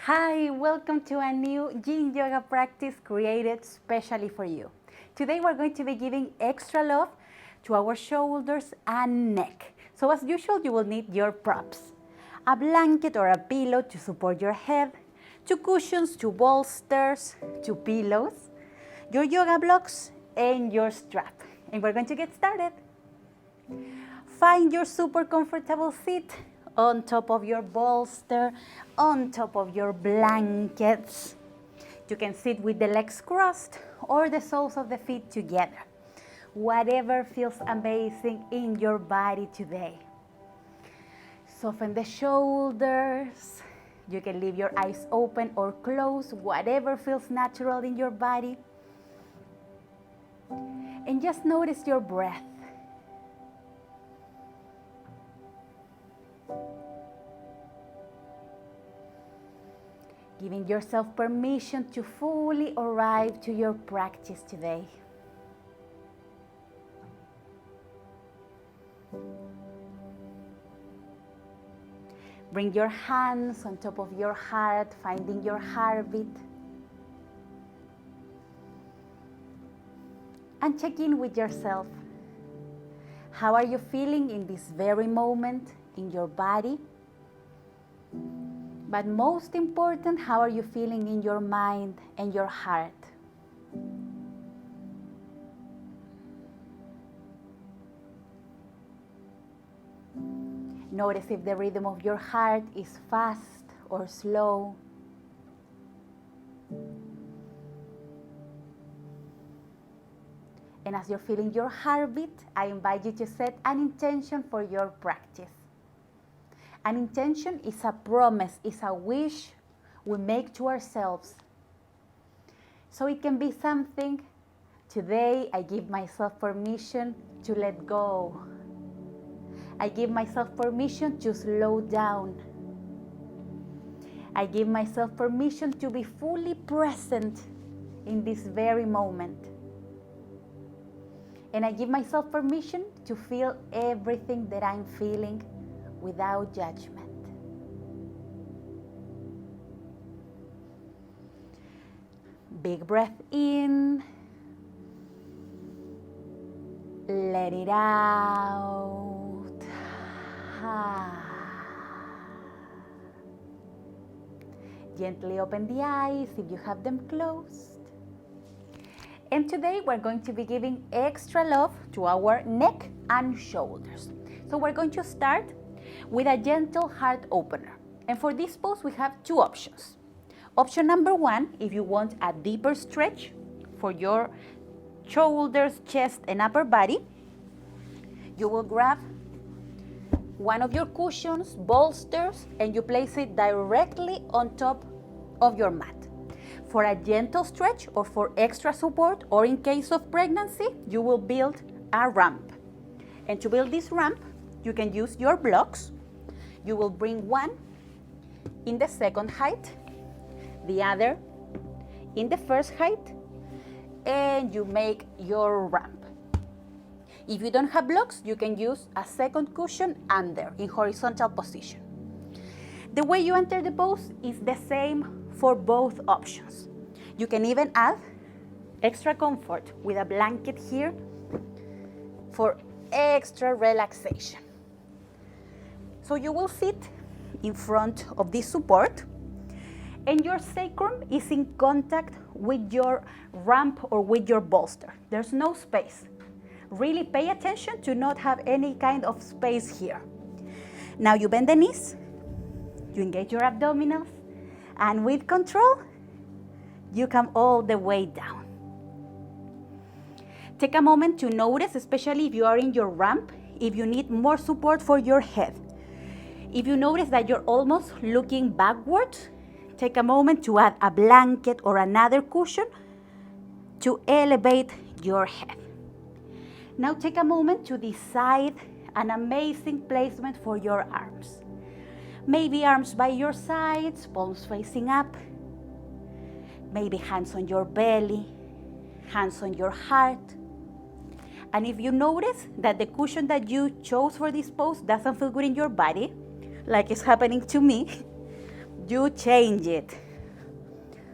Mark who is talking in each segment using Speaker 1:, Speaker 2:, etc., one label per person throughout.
Speaker 1: Hi, welcome to a new Yin Yoga practice created specially for you. Today we're going to be giving extra love to our shoulders and neck. So as usual, you will need your props. A blanket or a pillow to support your head, 2 cushions, 2 bolsters, 2 pillows, your yoga blocks, and your strap. And we're going to get started. Find your super comfortable seat on top of your bolster, on top of your blankets. You can sit with the legs crossed or the soles of the feet together. Whatever feels amazing in your body today. Soften the shoulders. You can leave your eyes open or closed, whatever feels natural in your body. And just notice your breath. Giving yourself permission to fully arrive to your practice today. Bring your hands on top of your heart, finding your heartbeat. And check in with yourself. How are you feeling in this very moment in your body? But most important, how are you feeling in your mind and your heart? Notice if the rhythm of your heart is fast or slow. And as you're feeling your heartbeat, I invite you to set an intention for your practice. An intention is a promise, is a wish we make to ourselves. So it can be something, today I give myself permission to let go. I give myself permission to slow down. I give myself permission to be fully present in this very moment. And I give myself permission to feel everything that I'm feeling without judgment. Big breath in. Let it out. Gently open the eyes if you have them closed. And today we're going to be giving extra love to our neck and shoulders. So we're going to start with a gentle heart opener. And for this pose, we have 2 options. Option number 1, if you want a deeper stretch for your shoulders, chest, and upper body, you will grab one of your cushions, bolsters, and you place it directly on top of your mat. For a gentle stretch or for extra support, or in case of pregnancy, you will build a ramp. And to build this ramp, you can use your blocks. You will bring one in the second height, the other in the first height, and you make your ramp. If you don't have blocks, you can use a second cushion under in horizontal position. The way you enter the pose is the same for both options. You can even add extra comfort with a blanket here for extra relaxation. So you will sit in front of this support and your sacrum is in contact with your ramp or with your bolster. There's no space. Really pay attention to not have any kind of space here. Now you bend the knees, you engage your abdominals, and with control, you come all the way down. Take a moment to notice, especially if you are in your ramp, if you need more support for your head. If you notice that you're almost looking backwards, take a moment to add a blanket or another cushion to elevate your head. Now take a moment to decide an amazing placement for your arms. Maybe arms by your sides, palms facing up. Maybe hands on your belly, hands on your heart. And if you notice that the cushion that you chose for this pose doesn't feel good in your body, like it's happening to me, you change it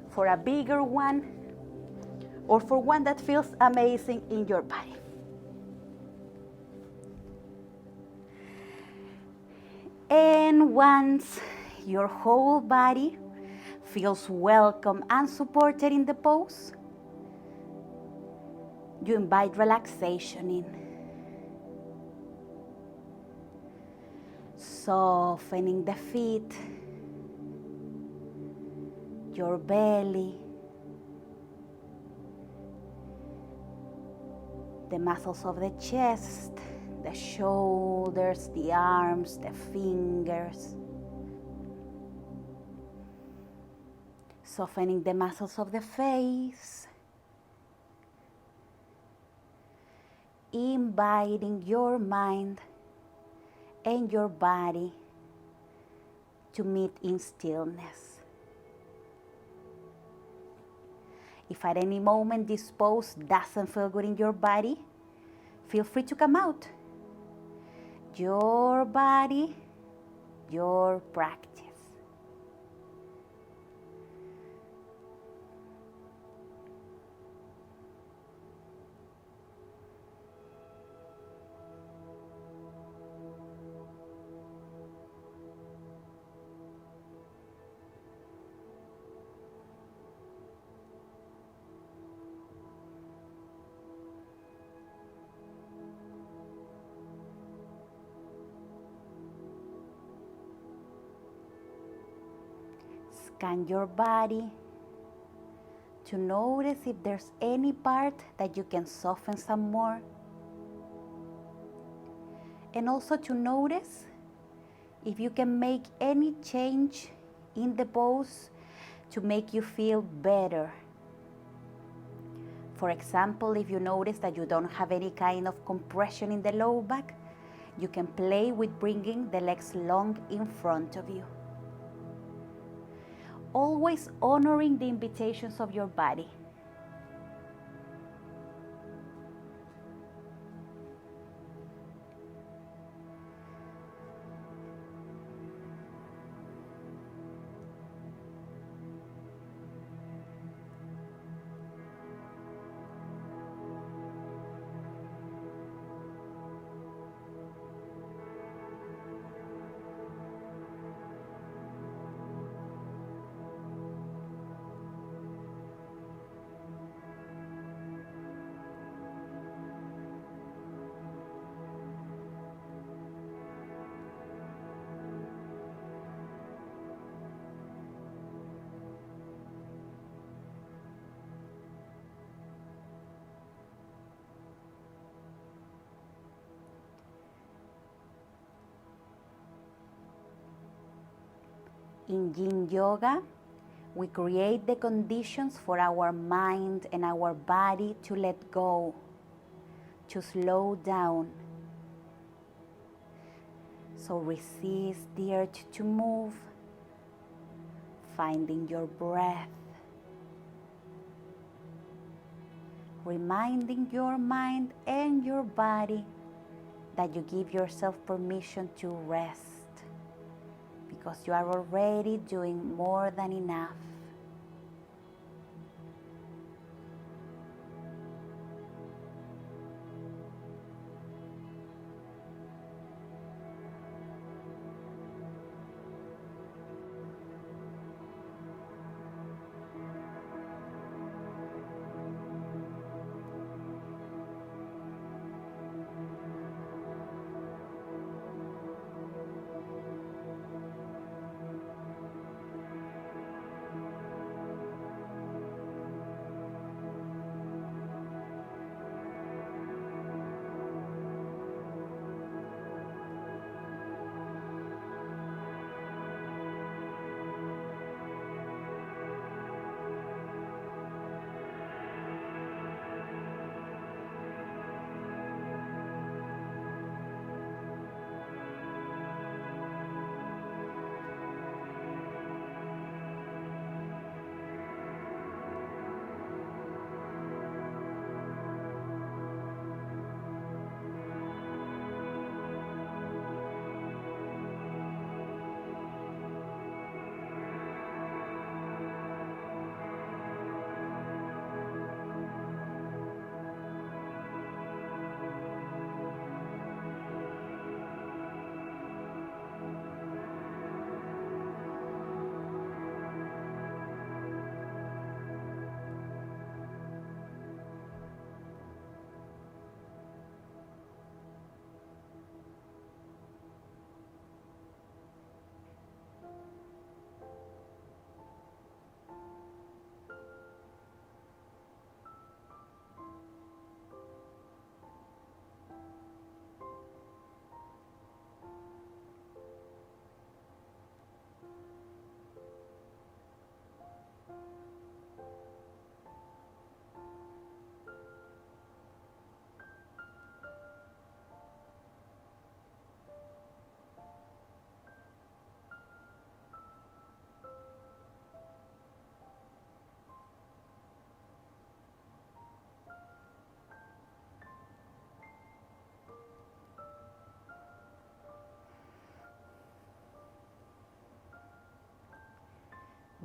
Speaker 1: for a bigger one or for one that feels amazing in your body. And once your whole body feels welcome and supported in the pose, you invite relaxation in. Softening the feet, your belly, the muscles of the chest, the shoulders, the arms, the fingers. Softening the muscles of the face. Inviting your mind and your body to meet in stillness. If at any moment this pose doesn't feel good in your body, feel free to come out. Your body, your practice. Scan your body to notice if there's any part that you can soften some more. And also to notice if you can make any change in the pose to make you feel better. For example, if you notice that you don't have any kind of compression in the low back, you can play with bringing the legs long in front of you. Always honoring the invitations of your body. In Yin Yoga, we create the conditions for our mind and our body to let go, to slow down. So resist the urge to move, finding your breath, reminding your mind and your body that you give yourself permission to rest, because you are already doing more than enough.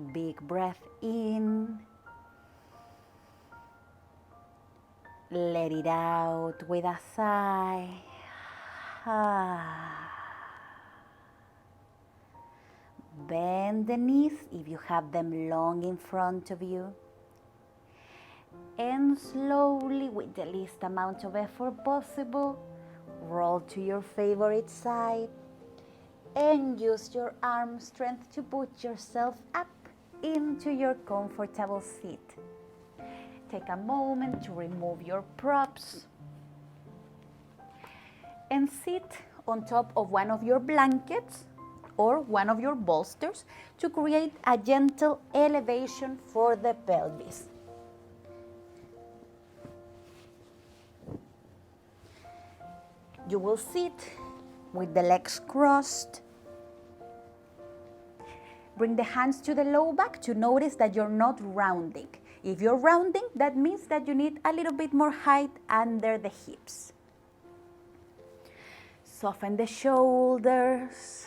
Speaker 1: Big breath in. Let it out with a sigh. Bend the knees if you have them long in front of you. And slowly, with the least amount of effort possible, roll to your favorite side and use your arm strength to put yourself up into your comfortable seat. Take a moment to remove your props and sit on top of one of your blankets or one of your bolsters to create a gentle elevation for the pelvis. You will sit with the legs crossed. Bring the hands to the low back to notice that you're not rounding. If you're rounding, that means that you need a little bit more height under the hips. Soften the shoulders.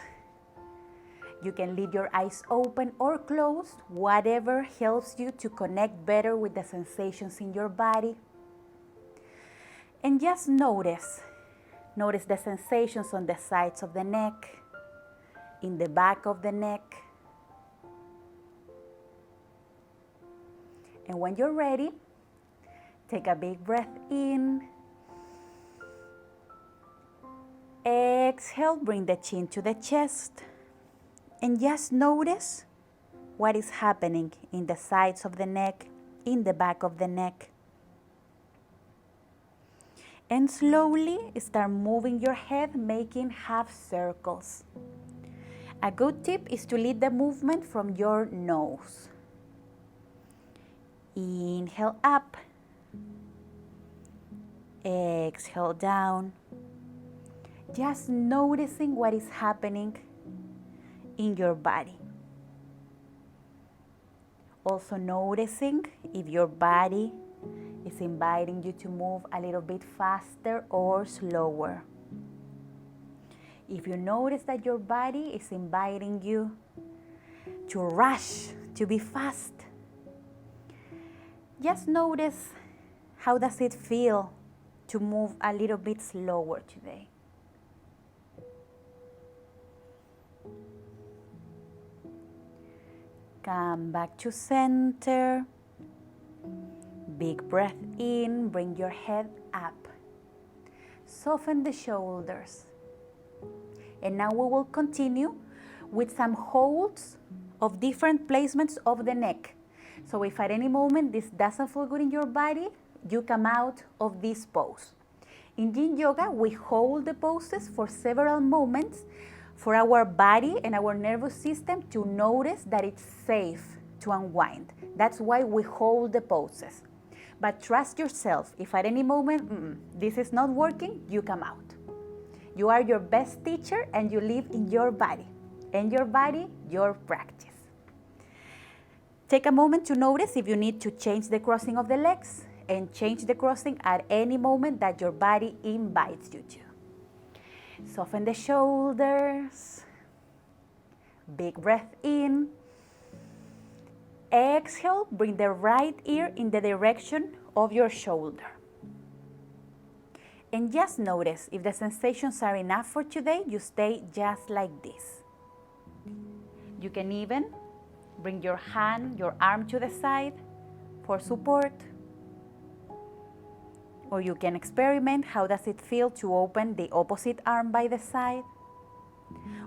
Speaker 1: You can leave your eyes open or closed, whatever helps you to connect better with the sensations in your body. And just notice the sensations on the sides of the neck, in the back of the neck. And when you're ready, take a big breath in. Exhale, bring the chin to the chest. And just notice what is happening in the sides of the neck, in the back of the neck. And slowly start moving your head, making half circles. A good tip is to lead the movement from your nose. Inhale up. Exhale down. Just noticing what is happening in your body. Also noticing if your body is inviting you to move a little bit faster or slower. If you notice that your body is inviting you to rush, to be fast, just notice how does it feel to move a little bit slower today. Come back to center. Big breath in, bring your head up. Soften the shoulders. And now we will continue with some holds of different placements of the neck. So if at any moment this doesn't feel good in your body, you come out of this pose. In Yin Yoga, we hold the poses for several moments for our body and our nervous system to notice that it's safe to unwind. That's why we hold the poses. But trust yourself. If at any moment this is not working, you come out. You are your best teacher and you live in your body. And your body, your practice. Take a moment to notice if you need to change the crossing of the legs and change the crossing at any moment that your body invites you to. Soften the shoulders. Big breath in. Exhale, bring the right ear in the direction of your shoulder. And just notice if the sensations are enough for today, you stay just like this. You can even bring your hand, your arm to the side for support. Or you can experiment how does it feel to open the opposite arm by the side.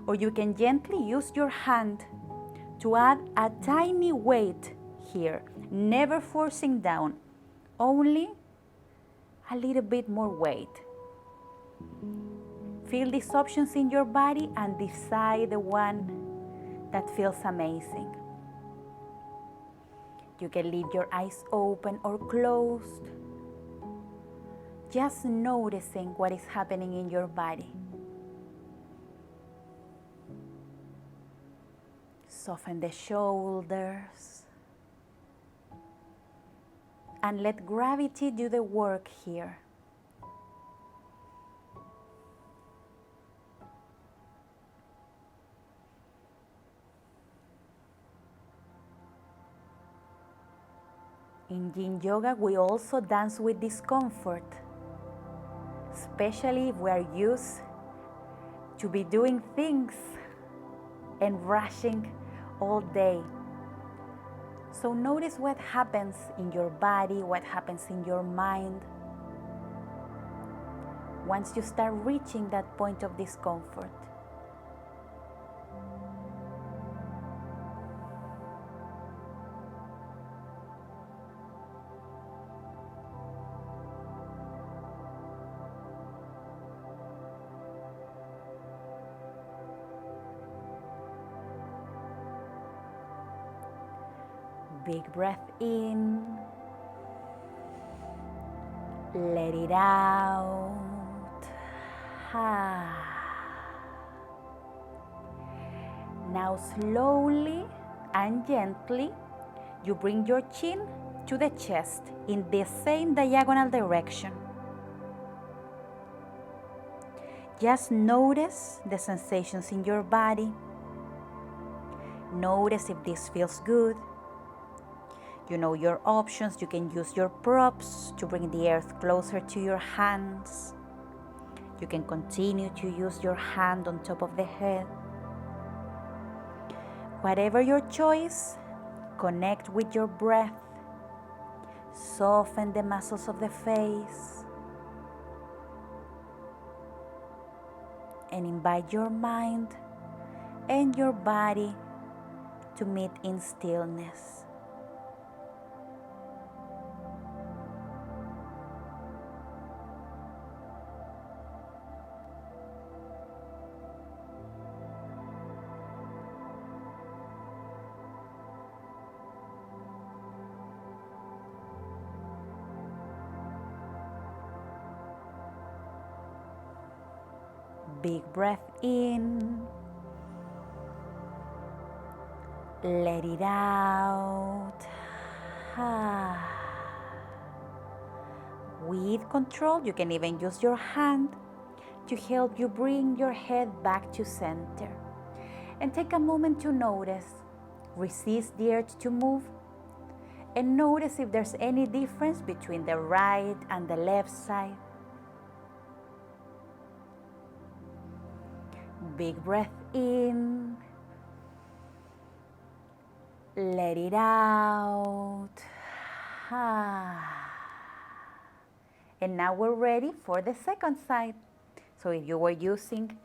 Speaker 1: Or you can gently use your hand to add a tiny weight here, never forcing down, only a little bit more weight. Feel these options in your body and decide the one that feels amazing. You can leave your eyes open or closed, just noticing what is happening in your body. Soften the shoulders and let gravity do the work here. In Yin Yoga, we also dance with discomfort, especially if we are used to be doing things and rushing all day. So notice what happens in your body, what happens in your mind once you start reaching that point of discomfort. Big breath in, let it out. Now slowly and gently, you bring your chin to the chest in the same diagonal direction. Just notice the sensations in your body. Notice if this feels good. You know your options. You can use your props to bring the earth closer to your hands. You can continue to use your hand on top of the head. Whatever your choice, connect with your breath. Soften the muscles of the face. And invite your mind and your body to meet in stillness. Big breath in, let it out. With control, you can even use your hand to help you bring your head back to center. And take a moment to notice. Resist the urge to move. And notice if there's any difference between the right and the left side. Big breath in, let it out. And now we're ready for the second side. So if you were using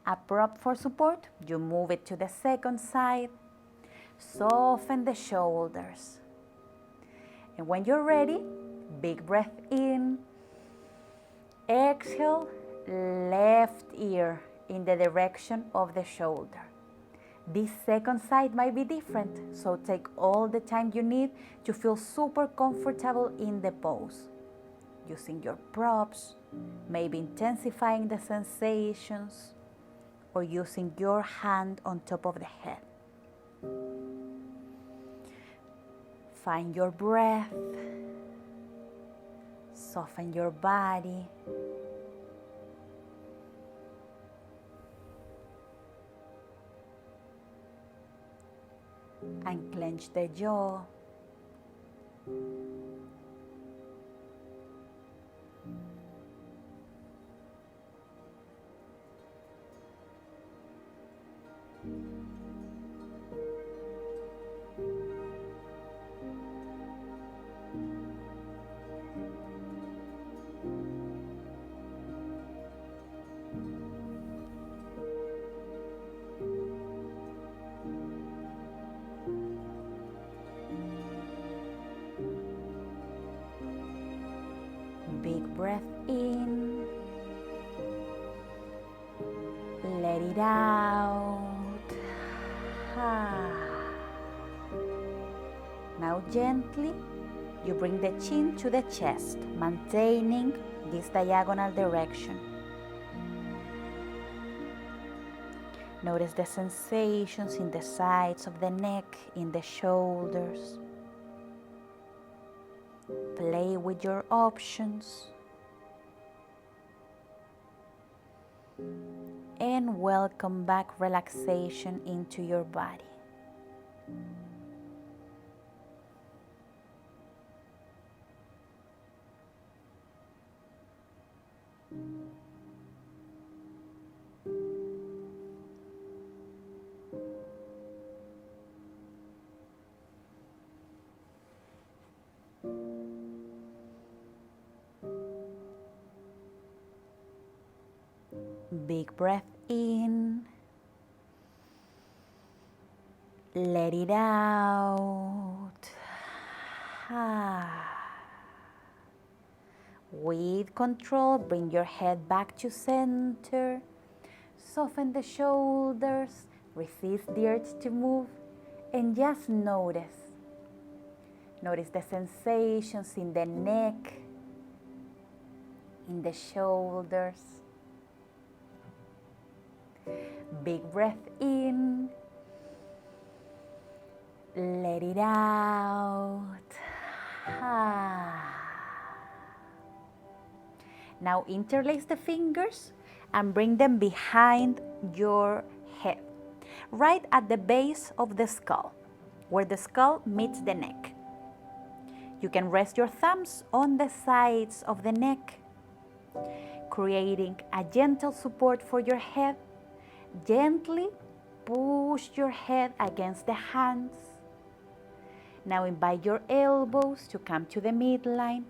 Speaker 1: a prop for support, you move it to the second side. Soften the shoulders. And when you're ready, big breath in. Exhale, left ear in the direction of the shoulder. This second side might be different, so take all the time you need to feel super comfortable in the pose. Using your props, maybe intensifying the sensations, or using your hand on top of the head. Find your breath, soften your body. And clench the jaw. Big breath in, let it out. Now gently, you bring the chin to the chest, maintaining this diagonal direction. Notice the sensations in the sides of the neck, in the shoulders. Play with your options. And welcome back relaxation into your body. Big breath in. Let it out. With control, bring your head back to center. Soften the shoulders. Resist the urge to move. And just notice. Notice the sensations in the neck, in the shoulders. Big breath in. Let it out. Now interlace the fingers and bring them behind your head, right at the base of the skull, where the skull meets the neck. You can rest your thumbs on the sides of the neck, creating a gentle support for your head. Gently push your head against the hands. Now invite your elbows to come to the midline.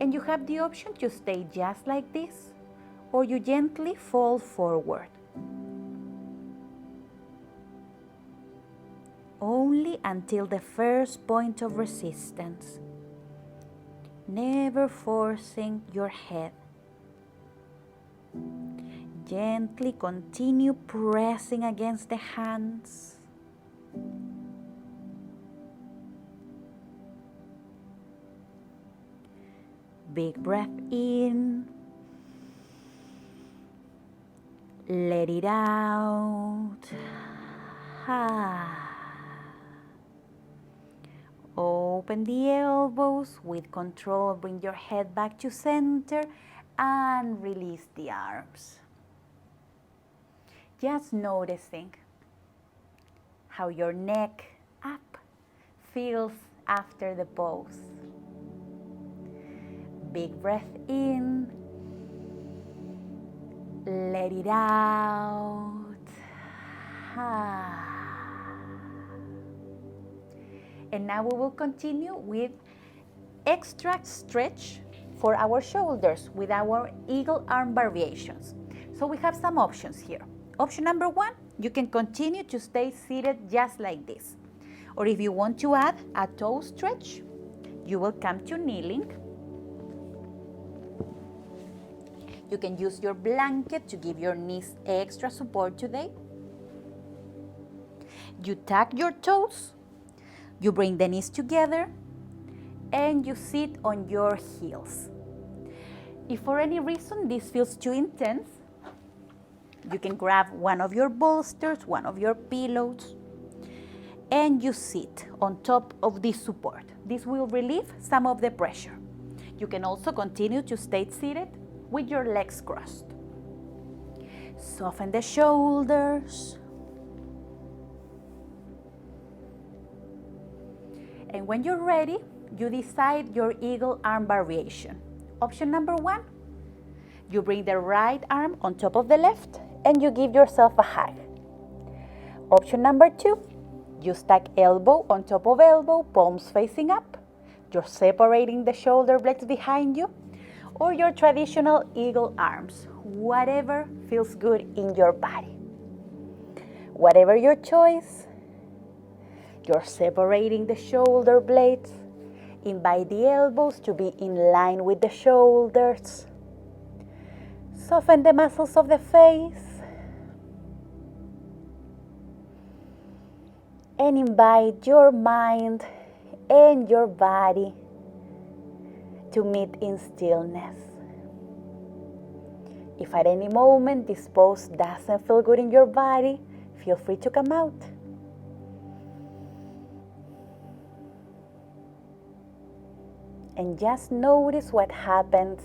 Speaker 1: And you have the option to stay just like this, or you gently fall forward. Only until the first point of resistance. Never forcing your head. Gently continue pressing against the hands. Big breath in. Let it out. Open the elbows with control. Bring your head back to center and release the arms. Just noticing how your neck up feels after the pose. Big breath in. Let it out. And now we will continue with extra stretch for our shoulders with our eagle arm variations. So we have some options here. Option number one, you can continue to stay seated just like this. Or if you want to add a toe stretch, you will come to kneeling. You can use your blanket to give your knees extra support today. You tuck your toes, you bring the knees together, and you sit on your heels. If for any reason this feels too intense, you can grab one of your bolsters, one of your pillows, and you sit on top of this support. This will relieve some of the pressure. You can also continue to stay seated with your legs crossed. Soften the shoulders. And when you're ready, you decide your eagle arm variation. Option number one, you bring the right arm on top of the left and you give yourself a hug. Option number two, you stack elbow on top of elbow, palms facing up. You're separating the shoulder blades behind you, or your traditional eagle arms, whatever feels good in your body. Whatever your choice, you're separating the shoulder blades. Invite the elbows to be in line with the shoulders. Soften the muscles of the face. And invite your mind and your body to meet in stillness. If at any moment this pose doesn't feel good in your body, feel free to come out. And just notice what happens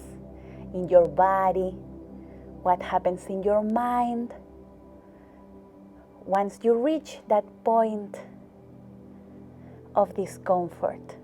Speaker 1: in your body, what happens in your mind once you reach that point of discomfort.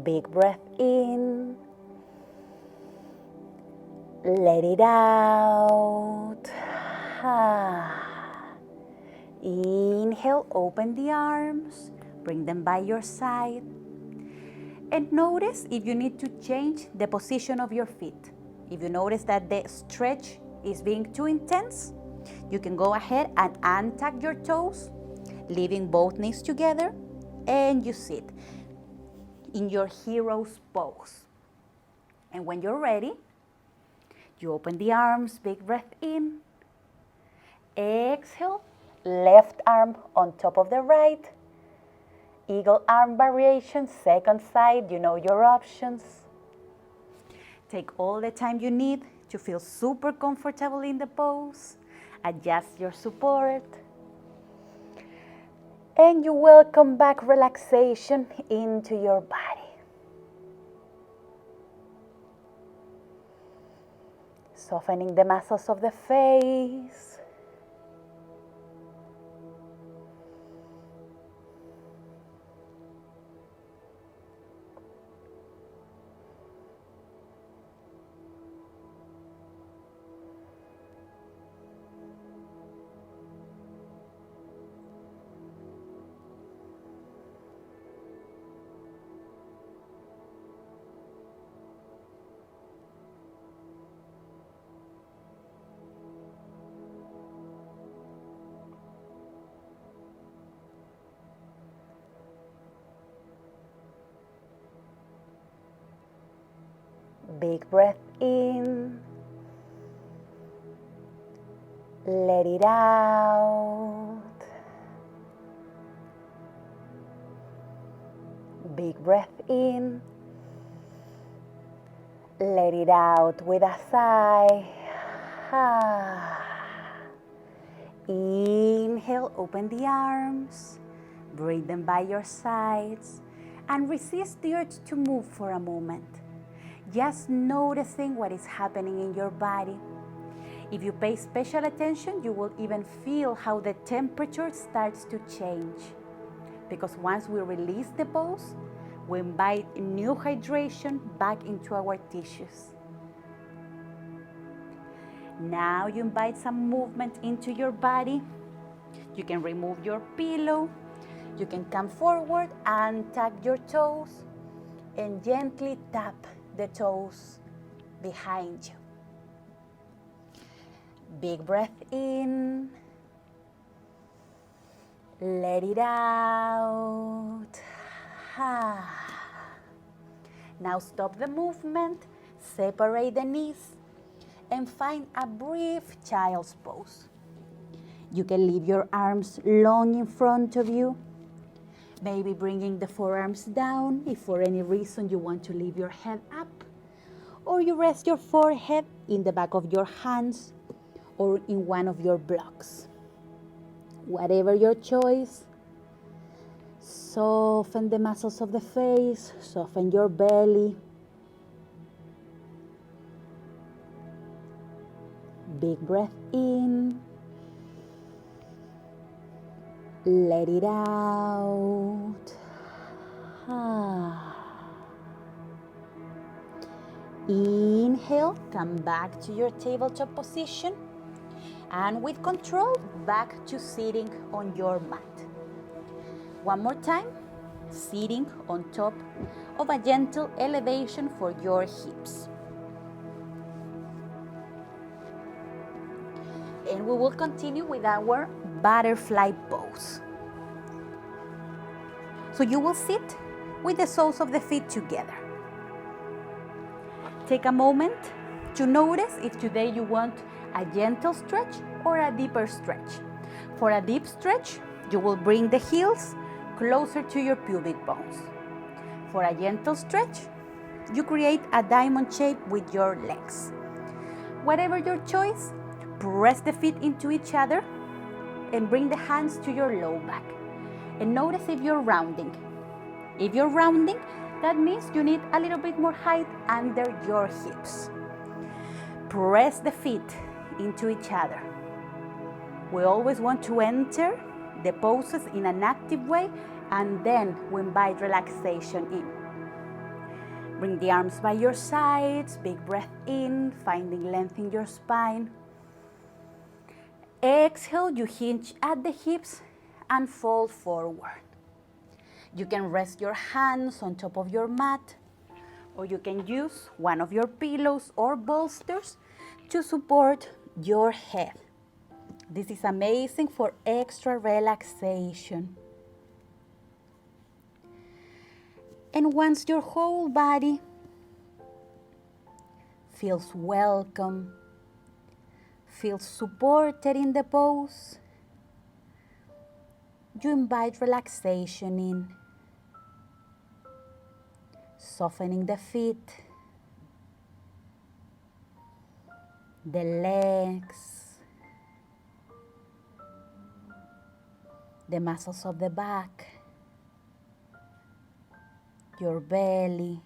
Speaker 1: Big breath in. Let it out. Inhale, open the arms, bring them by your side. And notice if you need to change the position of your feet. If you notice that the stretch is being too intense, you can go ahead and untuck your toes, leaving both knees together, and you sit in your hero's pose. And when you're ready, you open the arms, big breath in. Exhale, left arm on top of the right. Eagle arm variation, second side, you know your options. Take all the time you need to feel super comfortable in the pose. Adjust your support. And you welcome back relaxation into your body. Softening the muscles of the face. Big breath in. Let it out. Big breath in. Let it out with a sigh. Inhale, open the arms. Bring them by your sides. And resist the urge to move for a moment. Just noticing what is happening in your body. If you pay special attention, you will even feel how the temperature starts to change. Because once we release the pose, we invite new hydration back into our tissues. Now you invite some movement into your body. You can remove your pillow. You can come forward and tuck your toes and gently tap the toes behind you. Big breath in. Let it out. Now stop the movement, separate the knees, and find a brief child's pose. You can leave your arms long in front of you, maybe bringing the forearms down if for any reason you want to leave your head up, or you rest your forehead in the back of your hands or in one of your blocks. Whatever your choice, soften the muscles of the face, soften your belly. Big breath in. Let it out. Inhale, come back to your tabletop position. And with control, back to sitting on your mat. One more time, sitting on top of a gentle elevation for your hips. And we will continue with our butterfly pose. So you will sit with the soles of the feet together. Take a moment to notice if today you want a gentle stretch or a deeper stretch. For a deep stretch, you will bring the heels closer to your pubic bones. For a gentle stretch, you create a diamond shape with your legs. Whatever your choice, press the feet into each other and bring the hands to your low back. And notice if you're rounding. If you're rounding, that means you need a little bit more height under your hips. Press the feet into each other. We always want to enter the poses in an active way, and then we invite relaxation in. Bring the arms by your sides, big breath in, finding length in your spine. Exhale, you hinge at the hips and fold forward. You can rest your hands on top of your mat, or you can use one of your pillows or bolsters to support your head. This is amazing for extra relaxation. And once your whole body feels welcome, feels supported in the pose, you invite relaxation in, softening the feet, the legs, the muscles of the back, your belly,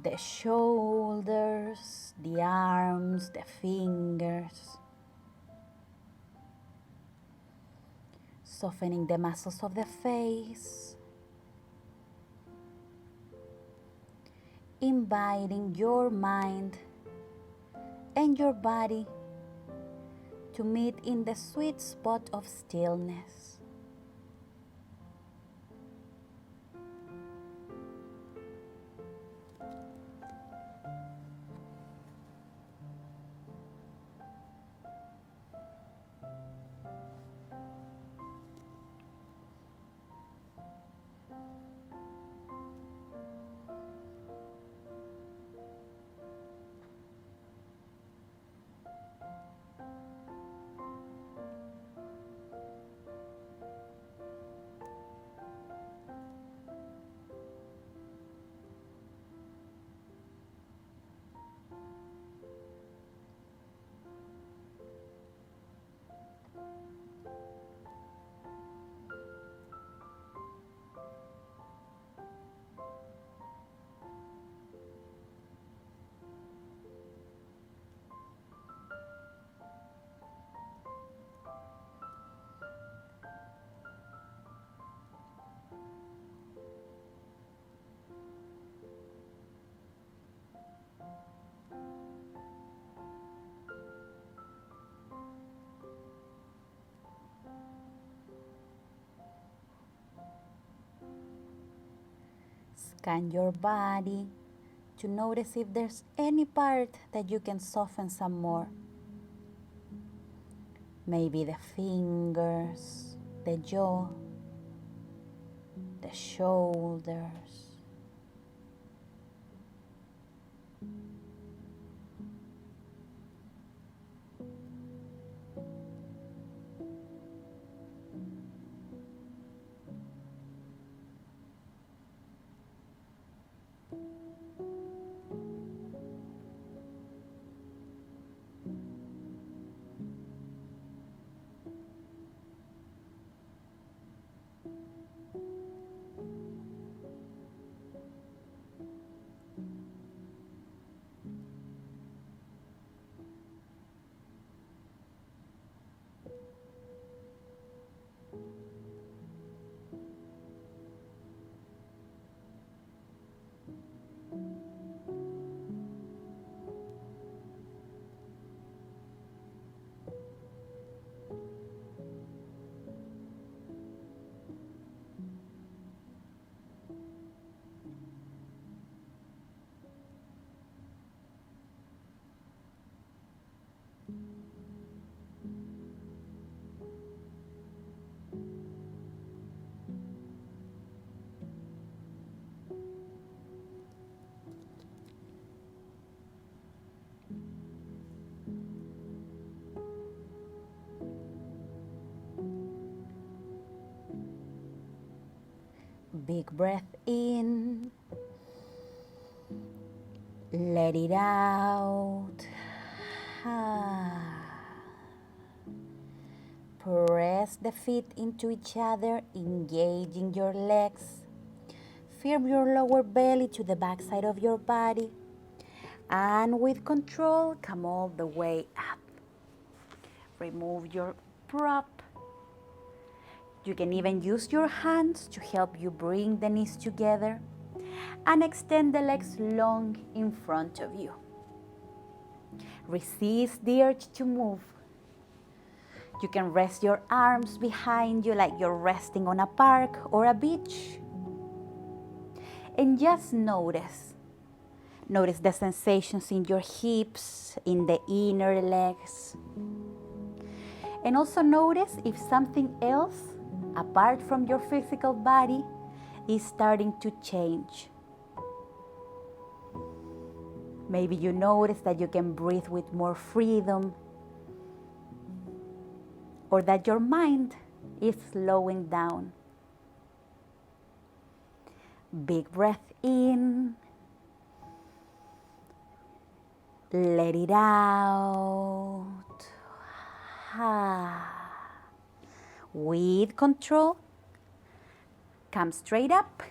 Speaker 1: the shoulders, the arms, the fingers. Softening the muscles of the face. Inviting your mind and your body to meet in the sweet spot of stillness. Scan your body to notice if there's any part that you can soften some more. Maybe the fingers, the jaw, the shoulders. Big breath in, let it out. Press the feet into each other, engaging your legs. Firm your lower belly to the back side of your body. And with control, come all the way up. Remove your prop. You can even use your hands to help you bring the knees together. and extend the legs long in front of you. Resist the urge to move. You can rest your arms behind you like you're resting on a park or a beach. And just notice the sensations in your hips, in the inner legs. And also notice if something else, apart from your physical body, is starting to change. Maybe you notice that you can breathe with more freedom, or that your mind is slowing down. Big breath in. Let it out. With control, come straight up.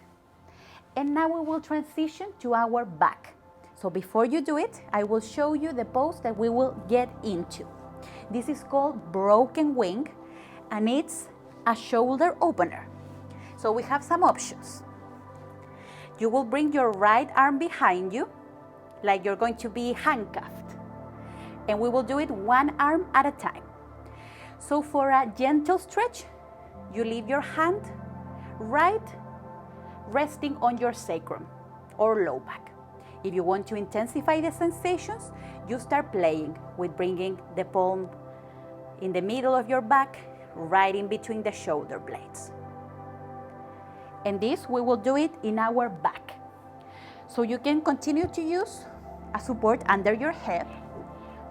Speaker 1: And now we will transition to our back. So before you do it, I will show you the pose that we will get into. This is called broken wing, and it's a shoulder opener. So we have some options. You will bring your right arm behind you, like you're going to be handcuffed. And we will do it one arm at a time. So for a gentle stretch, you leave your hand right resting on your sacrum or low back. If you want to intensify the sensations, you start playing with bringing the palm in the middle of your back, right in between the shoulder blades. And this, we will do it in our back. So you can continue to use a support under your head,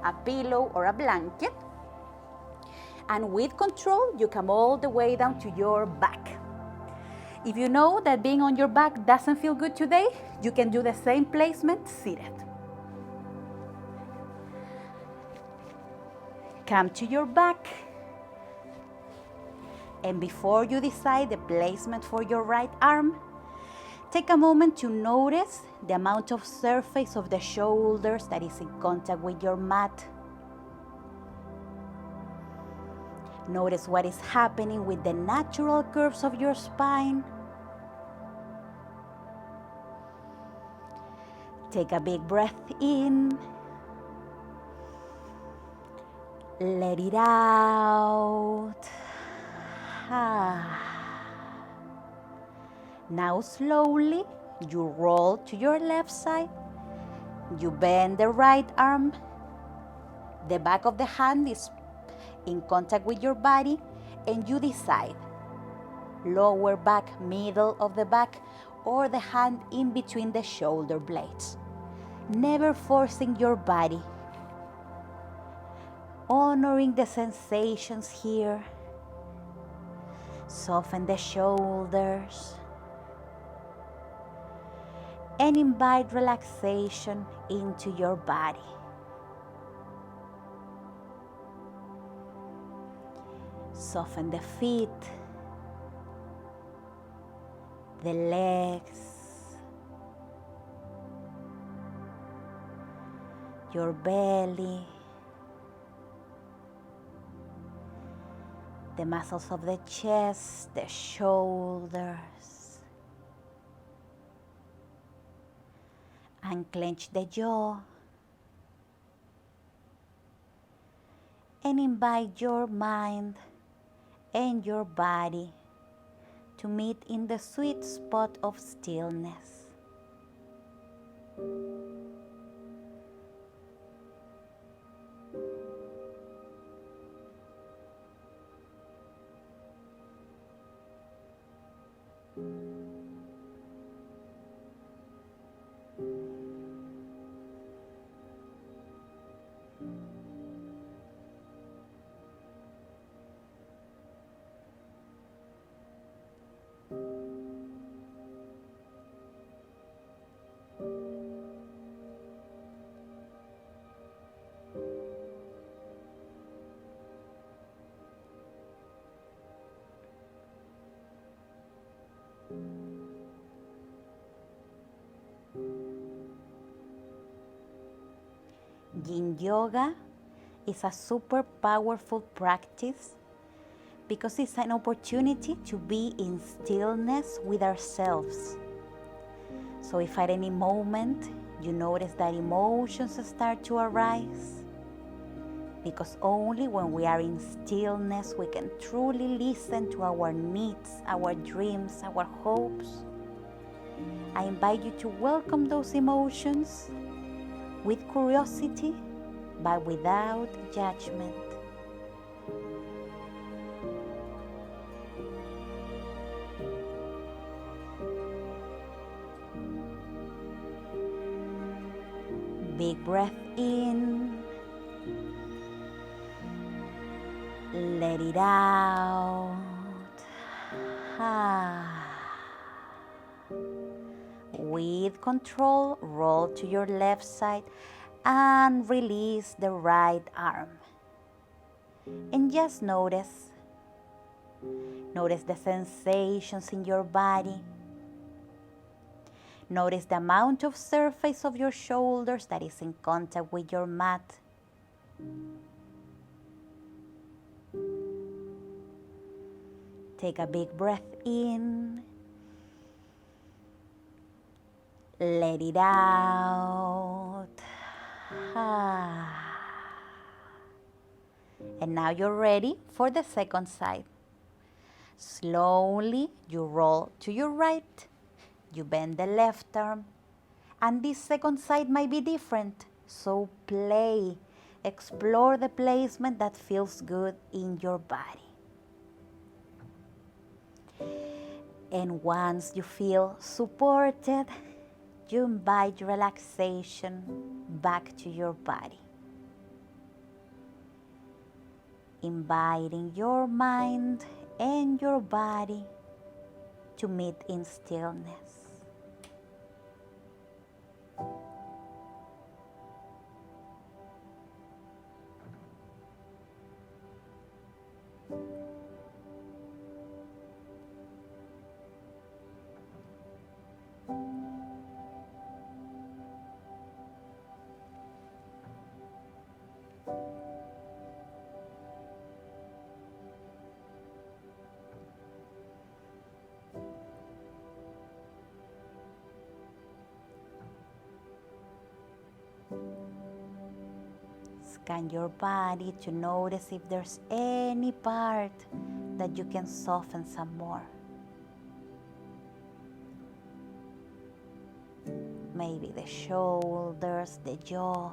Speaker 1: a pillow or a blanket. And with control, you come all the way down to your back. If you know that being on your back doesn't feel good today, you can do the same placement seated. Come to your back. And before you decide the placement for your right arm, take a moment to notice the amount of surface of the shoulders that is in contact with your mat. Notice what is happening with the natural curves of your spine. Take a big breath in. Let it out. Now slowly, you roll to your left side. You bend the right arm. The back of the hand is in contact with your body, and you decide lower back, middle of the back, or the hand in between the shoulder blades. Never forcing your body. Honoring the sensations here. Soften the shoulders. And invite relaxation into your body. Soften the feet, the legs, your belly, the muscles of the chest, the shoulders. Unclench the jaw. And invite your mind and your body to meet in the sweet spot of stillness. Yin Yoga is a super powerful practice because it's an opportunity to be in stillness with ourselves. So if at any moment you notice that emotions start to arise, because only when we are in stillness we can truly listen to our needs, our dreams, our hopes, I invite you to welcome those emotions with curiosity, but without judgment. Big breath in. Let it out. With control, roll to your left side and release the right arm. And just notice the sensations in your body. Notice the amount of surface of your shoulders that is in contact with your mat. Take a big breath in. Let it out. And now you're ready for the second side. Slowly you roll to your right. You bend the left arm. And this second side might be different. So play. Explore the placement that feels good in your body. And once you feel supported, you invite relaxation back to your body. Inviting your mind and your body to meet in stillness. Scan your body to notice if there's any part that you can soften some more. Maybe the shoulders, the jaw.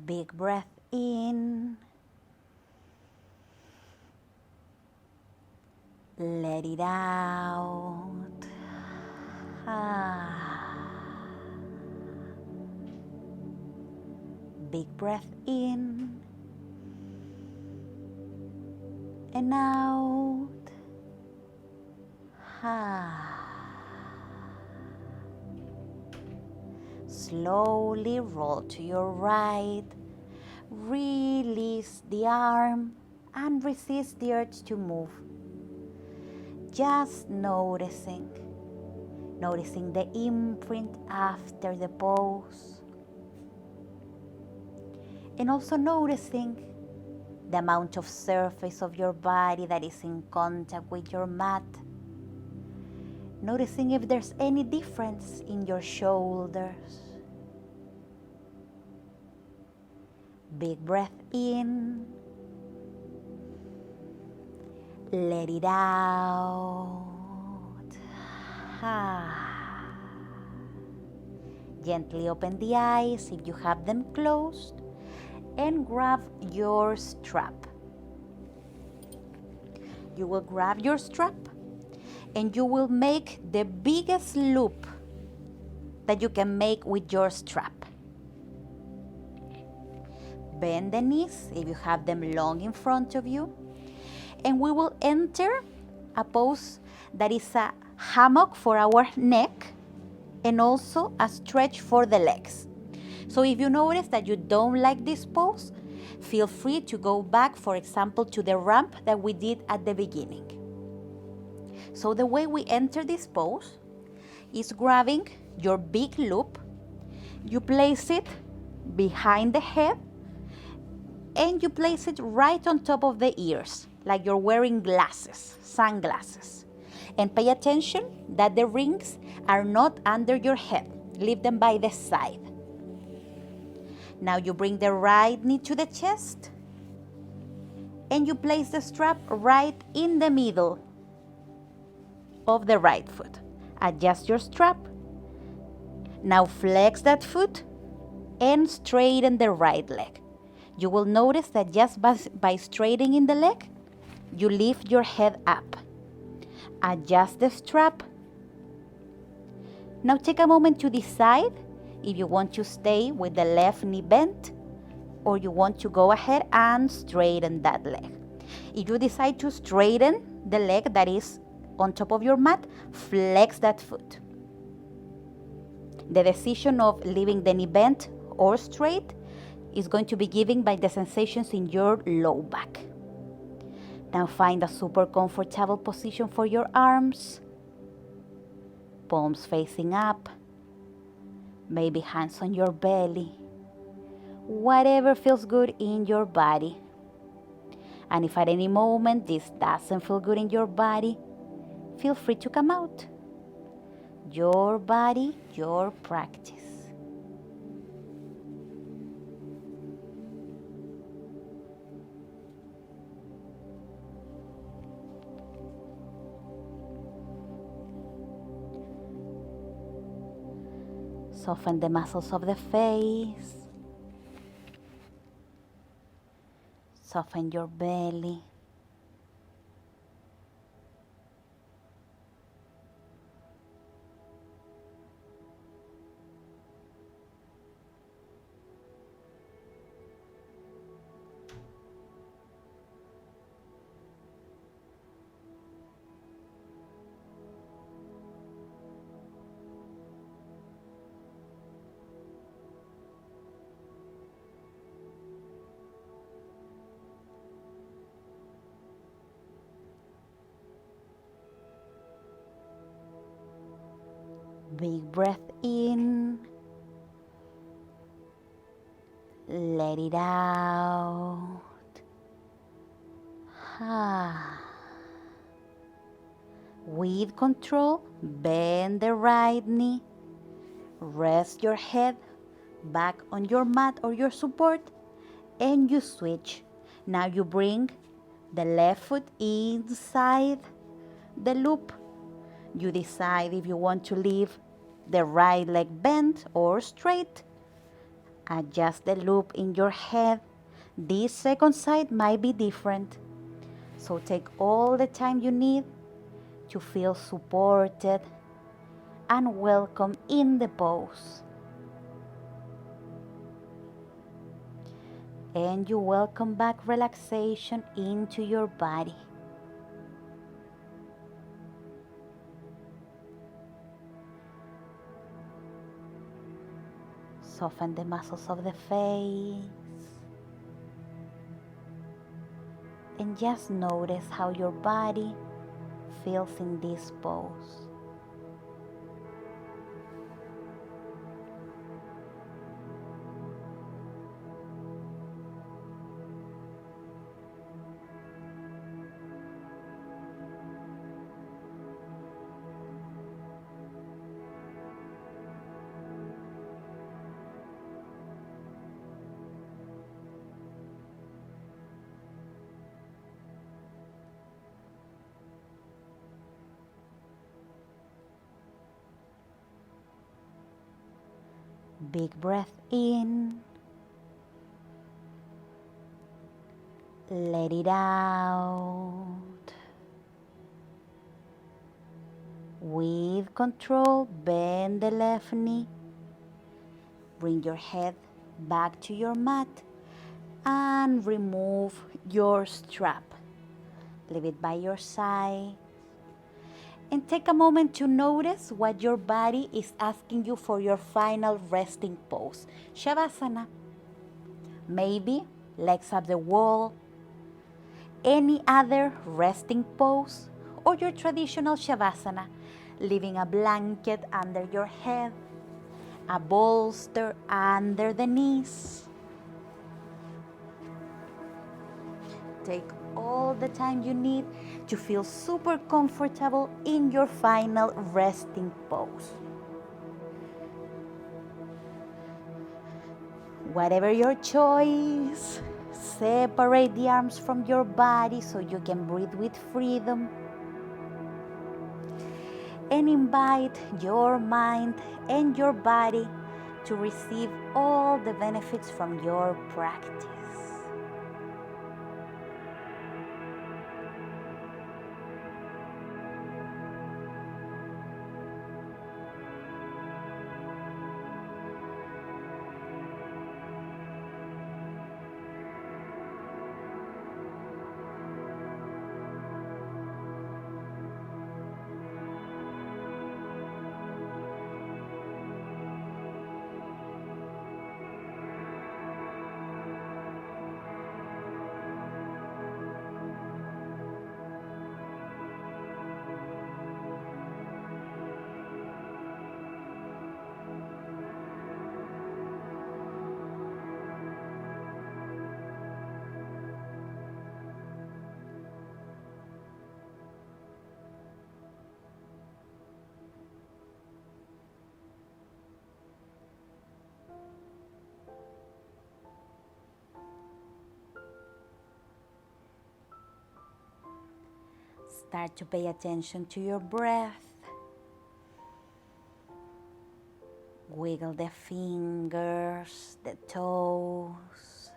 Speaker 1: Big breath in. Let it out. Big breath in and out. Slowly roll to your right. Release the arm and resist the urge to move. Just noticing the imprint after the pose. And also noticing the amount of surface of your body that is in contact with your mat. Noticing if there's any difference in your shoulders. Big breath in. Let it out. Gently open the eyes if you have them closed and grab your strap. You will grab your strap and you will make the biggest loop that you can make with your strap. Bend the knees if you have them long in front of you, and we will enter a pose that is a hammock for our neck and also a stretch for the legs. So if you notice that you don't like this pose, feel free to go back, for example, to the ramp that we did at the beginning. So the way we enter this pose is grabbing your big loop, you place it behind the head, and you place it right on top of the ears, like you're wearing glasses, sunglasses. And pay attention that the rings are not under your head. Leave them by the side. Now you bring the right knee to the chest, and you place the strap right in the middle of the right foot. Adjust your strap. Now flex that foot and straighten the right leg. You will notice that just by straightening the leg, you lift your head up. Adjust the strap. Now take a moment to decide if you want to stay with the left knee bent or you want to go ahead and straighten that leg. If you decide to straighten the leg that is on top of your mat, flex that foot. The decision of leaving the knee bent or straight is going to be given by the sensations in your low back. Now find a super comfortable position for your arms. Palms facing up. Maybe hands on your belly. Whatever feels good in your body. And if at any moment this doesn't feel good in your body, feel free to come out. Your body, your practice. Soften the muscles of the face. Soften your belly. Big breath in. Let it out. With control, bend the right knee. Rest your head back on your mat or your support, and you switch. Now you bring the left foot inside the loop. You decide if you want to leave the right leg bent or straight. Adjust the loop in your head. This second side might be different. So take all the time you need to feel supported and welcome in the pose. And you welcome back relaxation into your body. Soften the muscles of the face. And just notice how your body feels in this pose. Big breath in. Let it out. With control, bend the left knee. Bring your head back to your mat and remove your strap. Leave it by your side. And take a moment to notice what your body is asking you for your final resting pose. Shavasana. Maybe legs up the wall, any other resting pose, or your traditional Shavasana, leaving a blanket under your head, a bolster under the knees. Take all the time you need to feel super comfortable in your final resting pose. Whatever your choice, separate the arms from your body so you can breathe with freedom. And invite your mind and your body to receive all the benefits from your practice. Start to pay attention to your breath. Wiggle the fingers, the toes.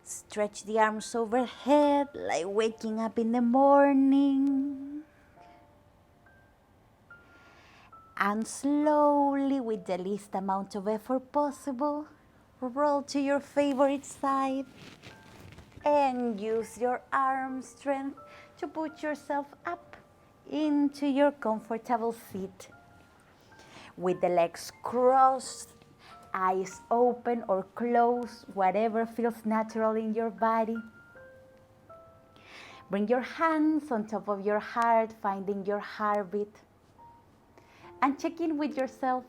Speaker 1: Stretch the arms overhead like waking up in the morning. And slowly, with the least amount of effort possible, roll to your favorite side. And use your arm strength to put yourself up into your comfortable seat. With the legs crossed, eyes open or closed, whatever feels natural in your body. Bring your hands on top of your heart, finding your heartbeat. And check in with yourself.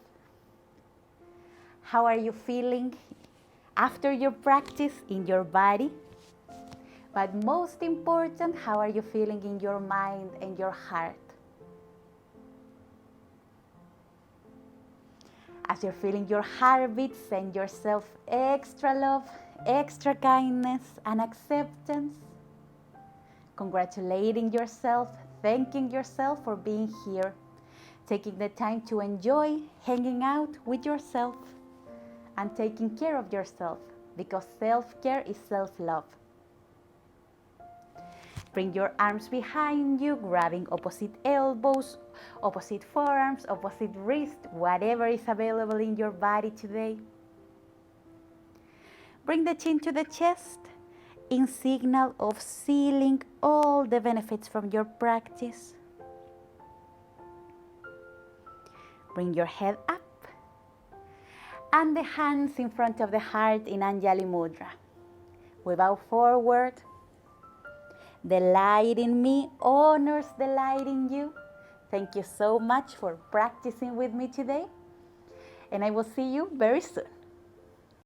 Speaker 1: How are you feeling after your practice in your body? But most important, how are you feeling in your mind and your heart? As you're feeling your heartbeat, send yourself extra love, extra kindness, and acceptance. Congratulating yourself, thanking yourself for being here, taking the time to enjoy hanging out with yourself and taking care of yourself, because self-care is self-love. Bring your arms behind you, grabbing opposite elbows, opposite forearms, opposite wrist, whatever is available in your body today. Bring the chin to the chest in signal of sealing all the benefits from your practice. Bring your head up and the hands in front of the heart in Anjali Mudra. We bow forward. The light in me honors the light in you. Thank you so much for practicing with me today. And I will see you very soon.